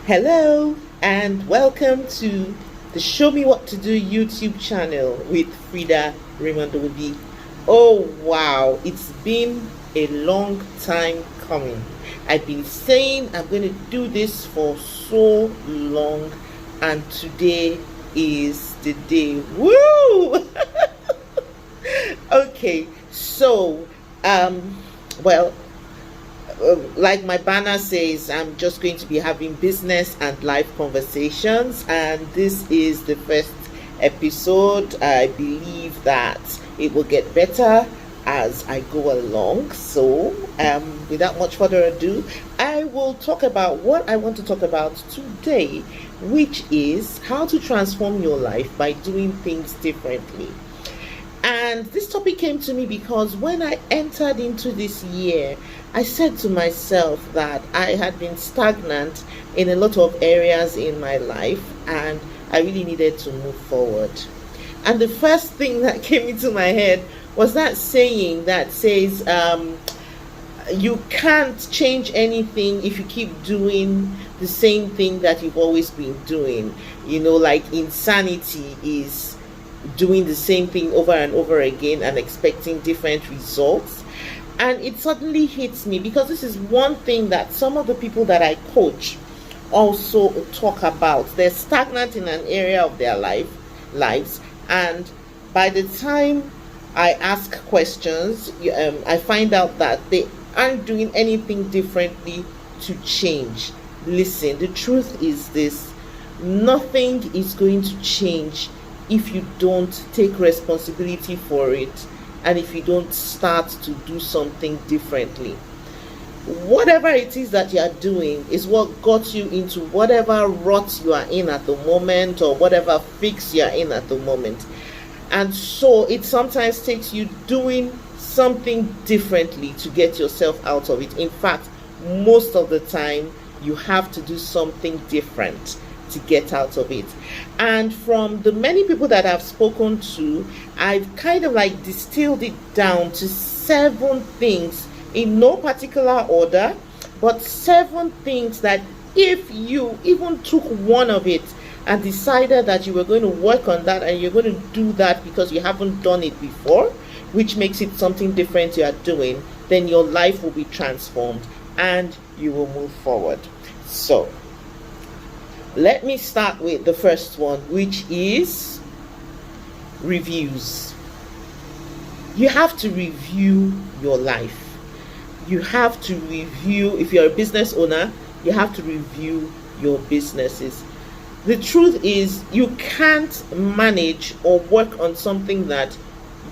Hello and welcome to the Show Me What to Do YouTube channel with Freda Raymond. Oh wow, it's been a long time coming. I've been saying I'm going to do this for so long, and today is the day. Woo! Okay, so well, like my banner says, I'm just going to be having business and life conversations, and this is the first episode. I believe that it will get better as I go along. So, without much further ado, I will talk about what I want to talk about today, which is how to transform your life by doing things differently. And this topic came to me because when I entered into this year, I said to myself that I had been stagnant in a lot of areas in my life and I really needed to move forward. And the first thing that came into my head was that saying that says, you can't change anything if you keep doing the same thing that you've always been doing. You know, like insanity is doing the same thing over and over again and expecting different results. And it suddenly hits me because this is one thing that some of the people that I coach also talk about. They're stagnant in an area of their lives, and by the time I ask questions, I find out that they aren't doing anything differently to change. Listen, the truth is this: nothing is going to change if you don't take responsibility for it and if you don't start to do something differently. Whatever it is that you are doing is what got you into whatever rut you are in at the moment or whatever fix you are in at the moment. And so it sometimes takes you doing something differently to get yourself out of it. In fact, most of the time you have to do something different to get out of it. And from the many people that I've spoken to, I've kind of like distilled it down to 7 things in no particular order, but 7 things that if you even took one of it and decided that you were going to work on that and you're going to do that because you haven't done it before, which makes it something different you are doing, then your life will be transformed and you will move forward. So let me start with the first one, which is reviews. You have to review your life. You have to review, if you're a business owner, you have to review your businesses. The truth is, you can't manage or work on something that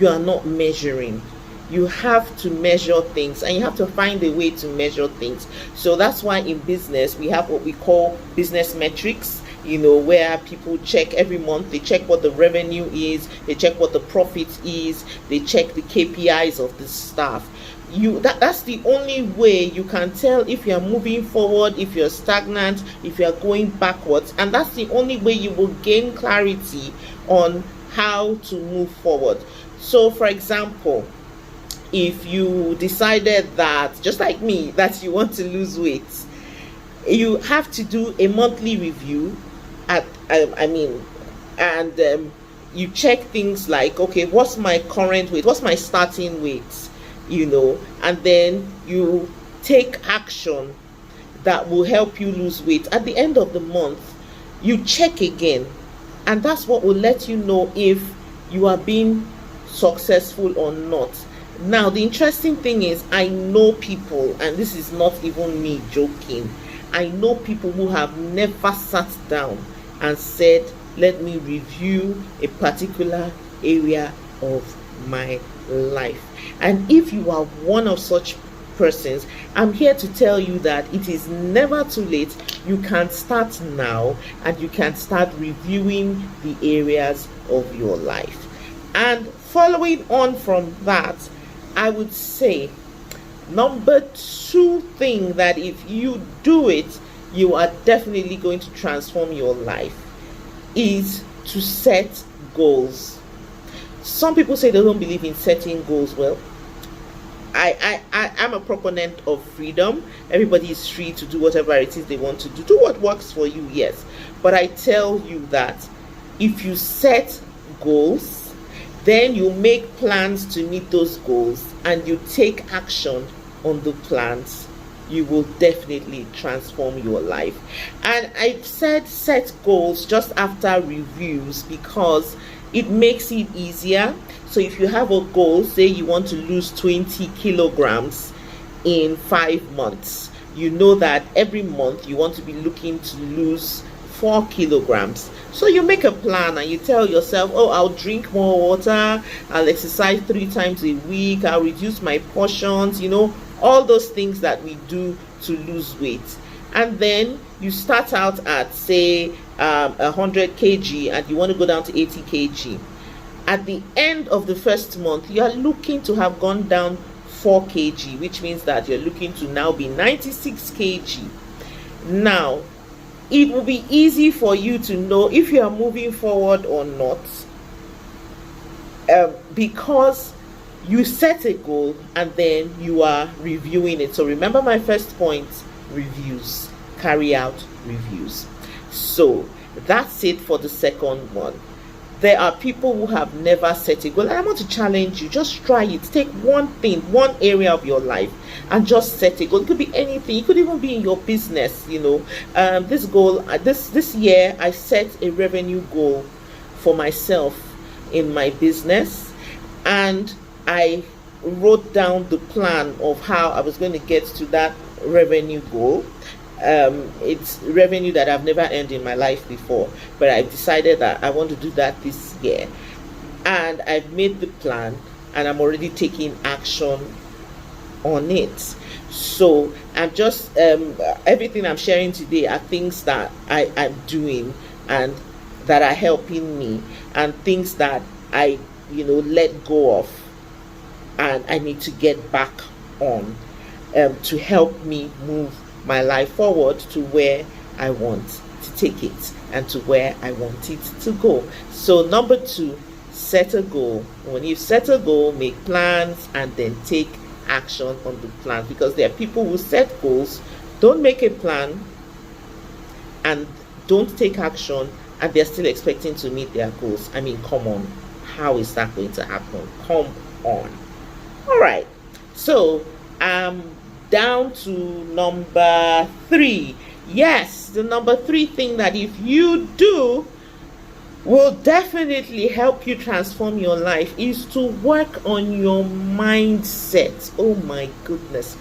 you are not measuring. You have to measure things and you have to find a way to measure things. So that's why in business we have what we call business metrics, where people check every month. They check what the revenue is, they check what the profit is, they check the KPIs of the staff. That's the only way you can tell if you're moving forward, if you're stagnant, if you're going backwards, and that's the only way you will gain clarity on how to move forward. So for example, if you decided that, just like me, that you want to lose weight, you have to do a monthly review and you check things like, okay, what's my current weight, what's my starting weight, and then you take action that will help you lose weight. At the end of the month, you check again, and that's what will let you know if you are being successful or not. Now, the interesting thing is, I know people, and this is not even me joking, I know people who have never sat down and said, let me review a particular area of my life. And if you are one of such persons, I'm here to tell you that it is never too late. You can start now and you can start reviewing the areas of your life. And following on from that, I would say number 2 thing that if you do it, you are definitely going to transform your life, is to set goals. Some people say they don't believe in setting goals. Well, I'm a proponent of freedom. Everybody is free to do whatever it is they want to do. Do what works for you, yes. But I tell you that if you set goals, then you make plans to meet those goals, and you take action on the plans, you will definitely transform your life. And I've said set goals just after reviews because it makes it easier. So if you have a goal, say you want to lose 20 kilograms in 5 months, you know that every month you want to be looking to lose 4 kilograms. So you make a plan and you tell yourself, oh, I'll drink more water, I'll exercise 3 times a week, I'll reduce my portions, all those things that we do to lose weight. And then you start out at, say, 100 kg and you want to go down to 80 kg. At the end of the first month, you are looking to have gone down 4 kg, which means that you're looking to now be 96 kg. Now, it will be easy for you to know if you are moving forward or not, because you set a goal and then you are reviewing it. So remember my first point, reviews, carry out reviews. So that's it for the second one. There are people who have never set a goal, and I want to challenge you. Just try it. Take one thing, one area of your life, and just set a goal. It could be anything. It could even be in your business. This goal, this year, I set a revenue goal for myself in my business, and I wrote down the plan of how I was going to get to that revenue goal. It's revenue that I've never earned in my life before, but I've decided that I want to do that this year, and I've made the plan and I'm already taking action on it. So I'm just everything I'm sharing today are things that I'm doing and that are helping me, and things that I let go of and I need to get back on to help me move my life forward to where I want to take it and to where I want it to go. So number 2, set a goal. When you set a goal, make plans and then take action on the plan, because there are people who set goals, don't make a plan, and don't take action, and they're still expecting to meet their goals. I mean, come on, how is that going to happen? Come on. All right, so down to number 3. Yes, the number 3 thing that if you do will definitely help you transform your life is to work on your mindset. Oh my goodness,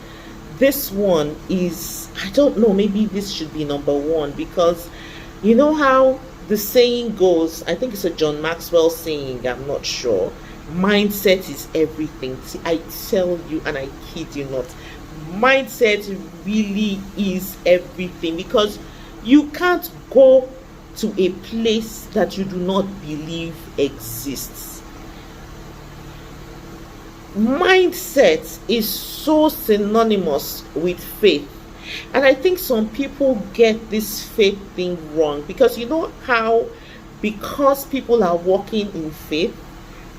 this one is, I don't know, maybe this should be number 1, because you know how the saying goes, I think it's a John Maxwell saying, I'm not sure, mindset is everything. See, I tell you, and I kid you not, mindset really is everything, because you can't go to a place that you do not believe exists. Mindset is so synonymous with faith, and I think some people get this faith thing wrong, because you know how, because people are walking in faith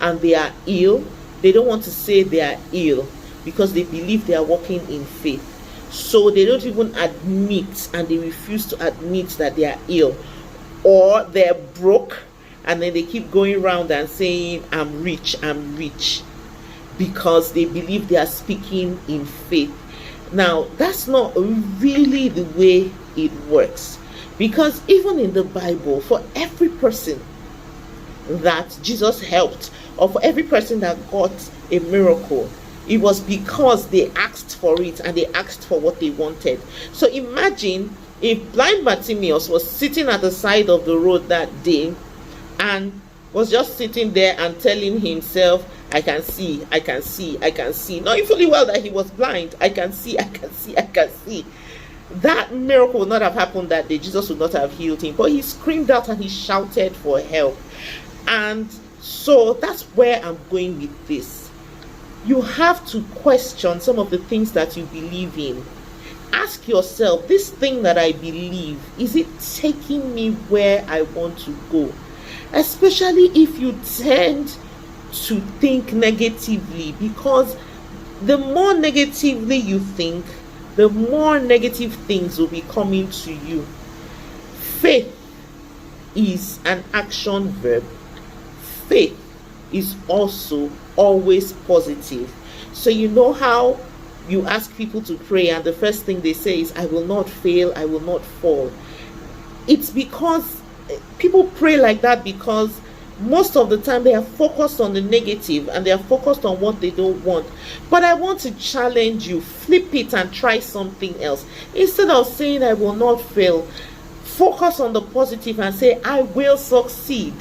and they are ill, they don't want to say they are ill because they believe they are walking in faith. So they don't even admit, and they refuse to admit that they are ill, or they're broke, and then they keep going around and saying, I'm rich, because they believe they are speaking in faith. Now, that's not really the way it works, because even in the Bible, for every person that Jesus helped, or for every person that got a miracle, it was because they asked for it, and they asked for what they wanted. So imagine if blind Bartimaeus was sitting at the side of the road that day and was just sitting there and telling himself, I can see, I can see, I can see, knowing fully well that he was blind. I can see, I can see, I can see. That miracle would not have happened that day. Jesus would not have healed him, but he screamed out and he shouted for help. And so that's where I'm going with this. You have to question some of the things that you believe in. Ask yourself, this thing that I believe, is it taking me where I want to go? Especially if you tend to think negatively, because the more negatively you think, the more negative things will be coming to you. Faith is an action verb. Faith is also always positive. So you know how you ask people to pray and the first thing they say is, I will not fail, I will not fall. It's because people pray like that because most of the time they are focused on the negative and they are focused on what they don't want. But I want to challenge you, flip it and try something else. Instead of saying I will not fail, focus on the positive and say I will succeed,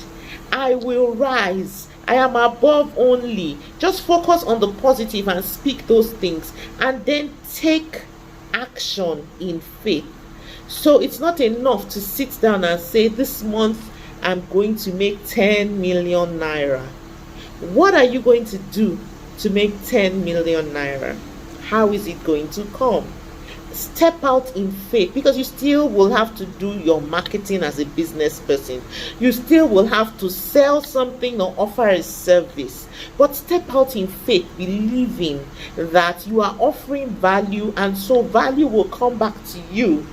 I will rise, I am above only. Just focus on the positive and speak those things, and then take action in faith. So it's not enough to sit down and say, this month I'm going to make 10 million naira. What are you going to do to make 10 million naira? How is it going to come? Step out in faith, because you still will have to do your marketing as a business person. You still will have to sell something or offer a service. But step out in faith, believing that you are offering value, and so value will come back to you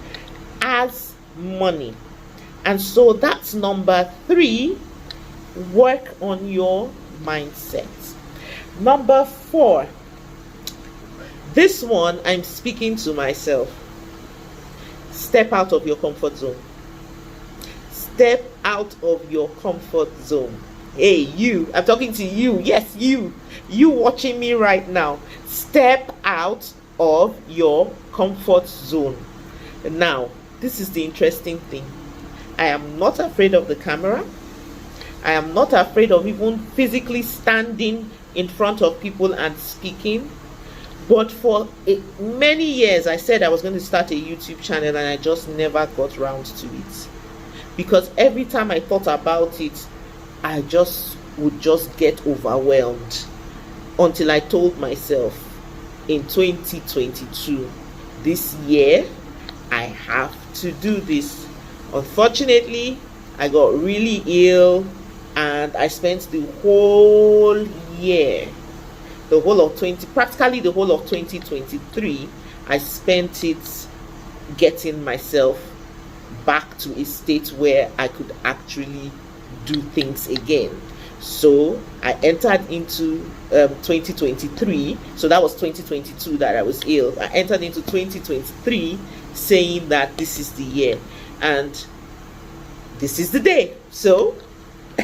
as money. And so that's number 3, work on your mindset. Number 4, this one I'm speaking to myself. Step out of your comfort zone. Step out of your comfort zone. Hey, you, I'm talking to you. Yes, you watching me right now. Step out of your comfort zone. Now, this is the interesting thing. I am not afraid of the camera. I am not afraid of even physically standing in front of people and speaking. But for many years, I said I was going to start a YouTube channel, and I just never got round to it. Because every time I thought about it, I would just get overwhelmed. Until I told myself, in 2022, this year, I have to do this. Unfortunately, I got really ill, and I spent the whole year, practically the whole of 2023, I spent it getting myself back to a state where I could actually do things again. So I entered into 2023. So that was 2022 that I was ill. I entered into 2023 saying that this is the year. And this is the day. So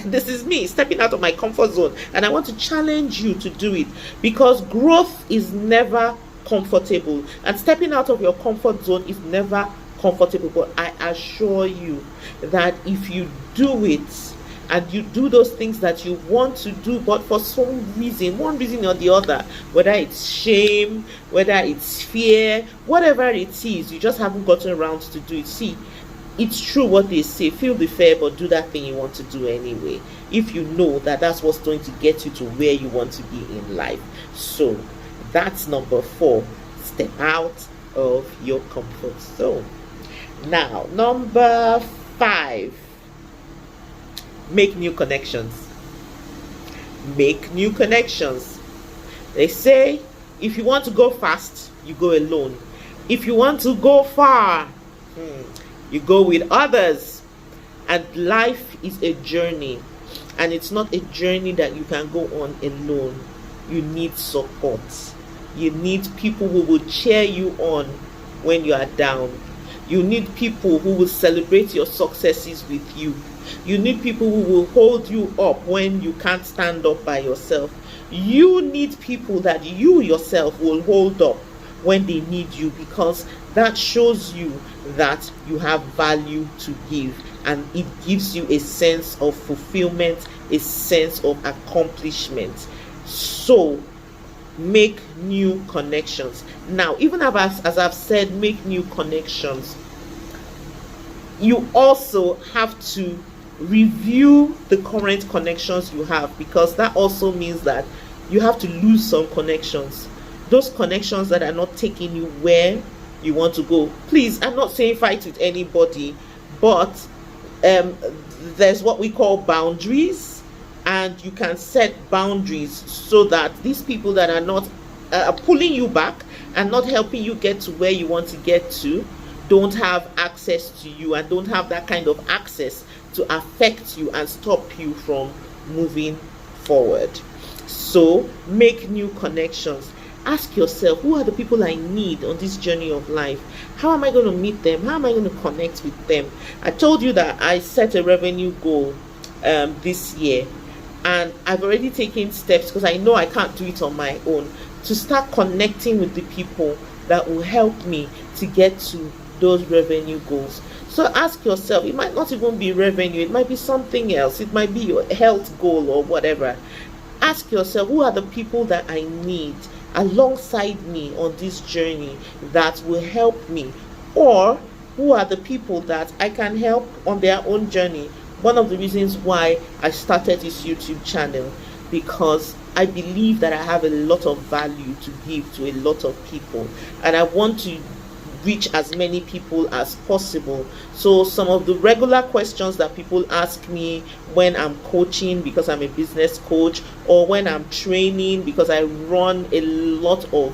this is me stepping out of my comfort zone, and I want to challenge you to do it, because growth is never comfortable, and stepping out of your comfort zone is never comfortable. But I assure you that if you do it, and you do those things that you want to do, but for some reason, one reason or the other, whether it's shame, whether it's fear, whatever it is, you just haven't gotten around to do it. See, it's true what they say, feel the fear, but do that thing you want to do anyway, if you know that that's what's going to get you to where you want to be in life. So that's number 4, step out of your comfort zone. Now, number 5, make new connections. Make new connections. They say if you want to go fast, you go alone. If you want to go far, you go with others. And life is a journey, and it's not a journey that you can go on alone. You need support. You need people who will cheer you on when you are down. You need people who will celebrate your successes with you. You need people who will hold you up when you can't stand up by yourself. You need people that you yourself will hold up when they need you, because that shows you that you have value to give, and it gives you a sense of fulfillment, a sense of accomplishment. So make new connections. Now, even as I've said, make new connections, you also have to review the current connections you have, because that also means that you have to lose some connections. Those connections that are not taking you where you want to go. Please, I'm not saying fight with anybody, but there's what we call boundaries, and you can set boundaries so that these people that are not pulling you back and not helping you get to where you want to get to, don't have access to you and don't have that kind of access to affect you and stop you from moving forward. So make new connections. Ask yourself, who are the people I need on this journey of life? How am I going to meet them? How am I going to connect with them? I told you that I set a revenue goal this year, and I've already taken steps, because I know I can't do it on my own, to start connecting with the people that will help me to get to those revenue goals. So ask yourself, it might not even be revenue, it might be something else, it might be your health goal or whatever. Ask yourself, who are the people that I need alongside me on this journey that will help me, or who are the people that I can help on their own journey? One of the reasons why I started this YouTube channel, because I believe that I have a lot of value to give to a lot of people, and I want to reach as many people as possible. So some of the regular questions that people ask me when I'm coaching, because I'm a business coach, or when I'm training, because I run a lot of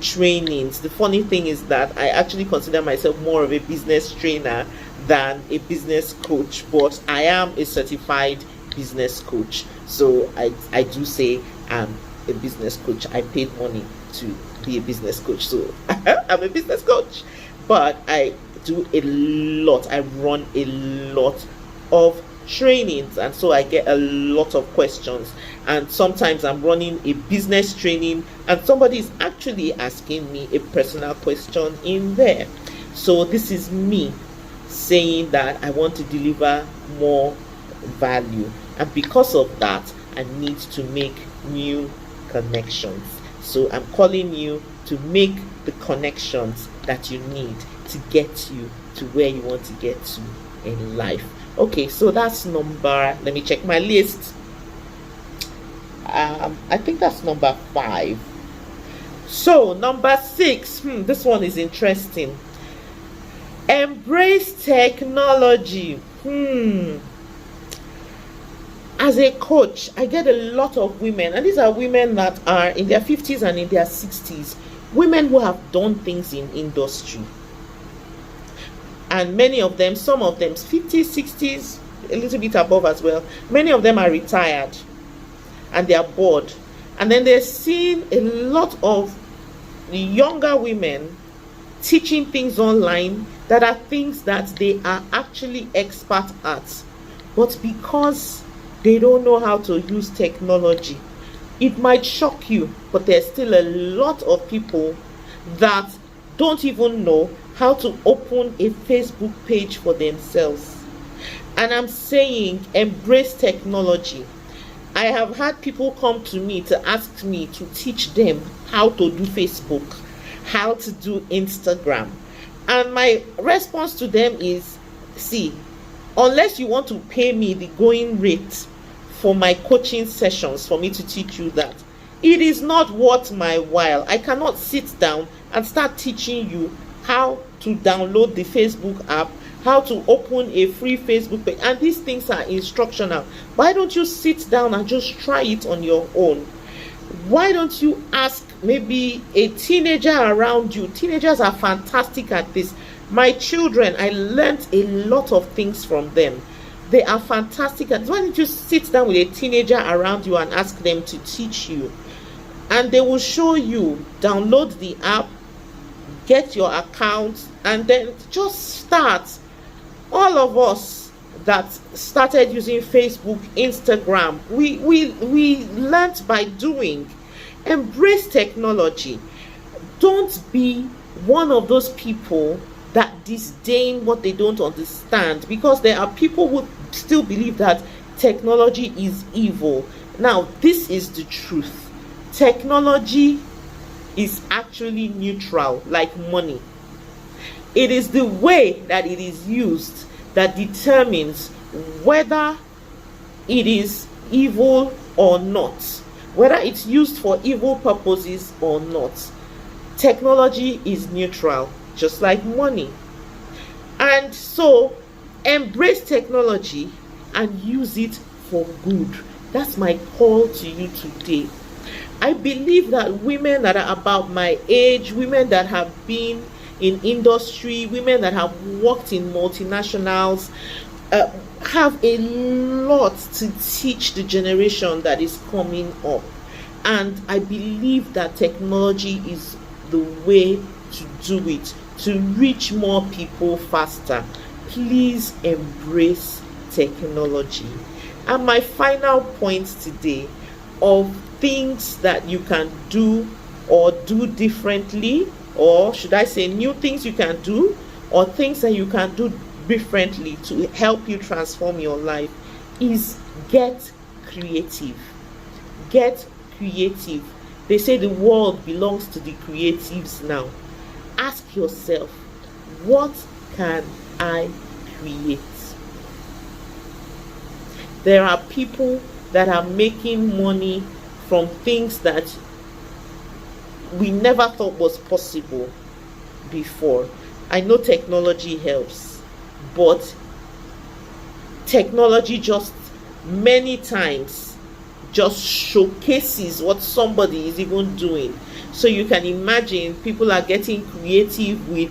trainings. The funny thing is that I actually consider myself more of a business trainer than a business coach, but I am a certified business coach. So I do say I'm a business coach. I paid money to be a business coach, so I'm a business coach. But I do a lot, I run a lot of trainings, and so I get a lot of questions. And sometimes I'm running a business training and somebody is actually asking me a personal question in there. So this is me saying that I want to deliver more value, and because of that I need to make new connections. So I'm calling you to make the connections that you need to get you to where you want to get to in life. Okay, so that's number, let me check my list. I think that's number 5. So number 6, this one is interesting. Embrace technology. As a coach, I get a lot of women, and these are women that are in their 50s and in their 60s, women who have done things in industry. And many of them, some of them 50s, 60s, a little bit above as well. Many of them are retired and they are bored. And then they're seeing a lot of younger women teaching things online that are things that they are actually expert at. But because they don't know how to use technology, it might shock you, but there's still a lot of people that don't even know how to open a Facebook page for themselves. And I'm saying, embrace technology. I have had people come to me to ask me to teach them how to do Facebook, how to do Instagram. And my response to them is, see, unless you want to pay me the going rate for my coaching sessions for me to teach you that, it is not worth my while. I cannot sit down and start teaching you how to download the Facebook app, how to open a free Facebook page, and these things are instructional. Why don't you sit down and just try it on your own? Why don't you ask maybe a teenager around you? Teenagers are fantastic at this. My children, I learned a lot of things from them. They are fantastic at this. Why don't you sit down with a teenager around you and ask them to teach you? And they will show you. Download the app, get your account, and then just start. All of us that started using Facebook, Instagram, we learned by doing. Embrace technology. Don't be one of those people that disdain what they don't understand, because there are people who still believe that technology is evil. Now, this is the truth. Technology is actually neutral, like money. It is the way that it is used that determines whether it is evil or not, whether it's used for evil purposes or not. Technology is neutral, just like money. And so embrace technology and use it for good. That's my call to you today. I believe that women that are about my age, women that have been in industry, women that have worked in multinationals, uh, have a lot to teach the generation that is coming up. And I believe that technology is the way to do it, to reach more people faster. Please embrace technology. And my final point today of things that you can do or do differently, or should I say new things you can do, or things that you can do differently to help you transform your life, is get creative. Get creative. They say the world belongs to the creatives now. Ask yourself, what can I create? There are people that are making money from things that we never thought was possible before. I know technology helps, but technology just many times just showcases what somebody is even doing. So you can imagine people are getting creative with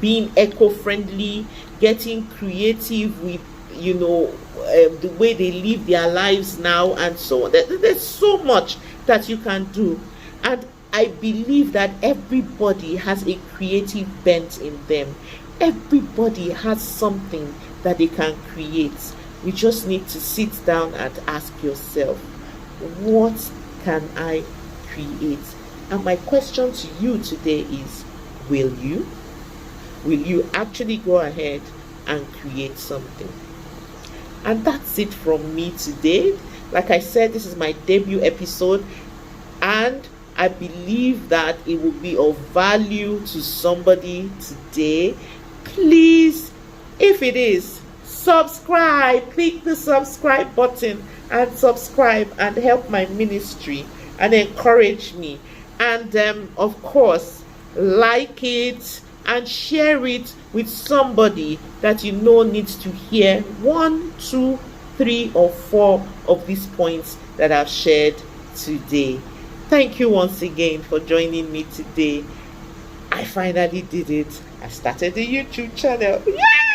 being eco-friendly, getting creative with, the way they live their lives now, and so on. There's so much that you can do. And I believe that everybody has a creative bent in them. Everybody has something that they can create. You just need to sit down and ask yourself, what can I create? And my question to you today is, will you? Will you actually go ahead and create something? And that's it from me today. Like I said, this is my debut episode, and I believe that it will be of value to somebody today. Please, if it is, subscribe. Click the subscribe button and subscribe and help my ministry and encourage me. And of course, like it and share it with somebody that you know needs to hear 1, 2, 3, or 4 of these points that I've shared today. Thank you once again for joining me today. I finally did it. I started a YouTube channel. Yeah!